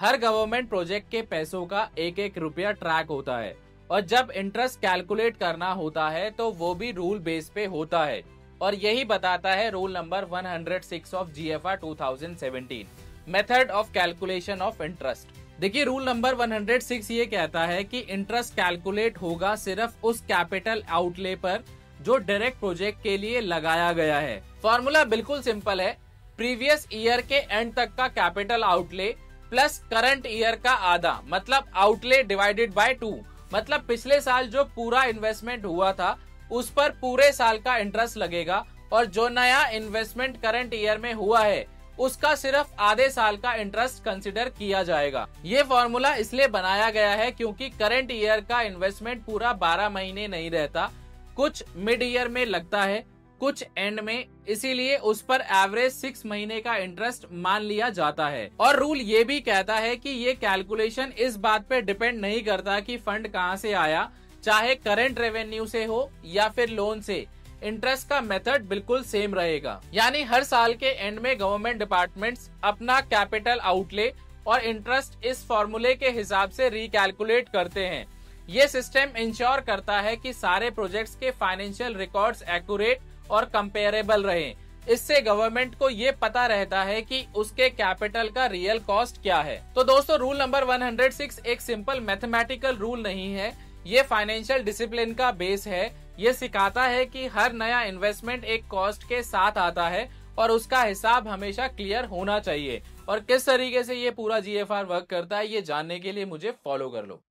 हर government project के पैसों का एक एक रुपया ट्रैक होता है और जब इंटरेस्ट कैलकुलेट करना होता है तो वो भी रूल बेस पे होता है और यही बताता है rule number 106 of GFR 2017 method of calculation of interest. देखिए रूल नंबर 106 ये कहता है कि इंटरेस्ट कैलकुलेट होगा सिर्फ उस कैपिटल आउटले पर जो डायरेक्ट प्रोजेक्ट के लिए लगाया गया है। फॉर्मूला बिल्कुल सिंपल है, प्रीवियस ईयर के एंड तक का capital outlay plus current year का आधा मतलब आउटले डिवाइडेड बाय 2, मतलब पिछले साल जो पूरा इन्वेस्टमेंट हुआ था उस पर पूरे साल का इंटरेस्ट लगेगा और जो नया इन्वेस्टमेंट करंट ईयर में हुआ है उसका सिर्फ आधे साल का इंटरेस्ट कंसिडर किया जाएगा। ये फॉर्मूला इसलिए बनाया गया है क्योंकि करंट ईयर का इन्वेस्टमेंट पूरा 12 महीने नहीं रहता, कुछ मिड ईयर में लगता है, कुछ एंड में, इसीलिए उस पर एवरेज 6 महीने का इंटरेस्ट मान लिया जाता है। और रूल ये भी कहता है कि ये कैलकुलेशन इस बात पे डिपेंड नहीं करता कि फंड कहाँ से आया, चाहे करंट रेवेन्यू से हो या फिर लोन से, इंटरेस्ट का मेथड बिल्कुल सेम रहेगा। यानी हर साल के एंड में गवर्नमेंट डिपार्टमेंट्स अपना कैपिटल आउटले और इंटरेस्ट इस फॉर्मूले के हिसाब से रिकैलकुलेट करते हैं। ये सिस्टम इंश्योर करता है कि सारे प्रोजेक्ट्स के फाइनेंशियल रिकॉर्ड्स एक्यूरेट और कंपेरेबल रहें। इससे गवर्नमेंट को ये पता रहता है कि उसके कैपिटल का रियल कॉस्ट क्या है। तो दोस्तों रूल नंबर 106 एक सिंपल मैथमेटिकल रूल नहीं है, ये फाइनेंशियल डिसिप्लिन का बेस है। ये सिखाता है कि हर नया इन्वेस्टमेंट एक कॉस्ट के साथ आता है और उसका हिसाब हमेशा क्लियर होना चाहिए। और किस तरीके से ये पूरा जीएफआर वर्क करता है ये जानने के लिए मुझे फॉलो कर लो।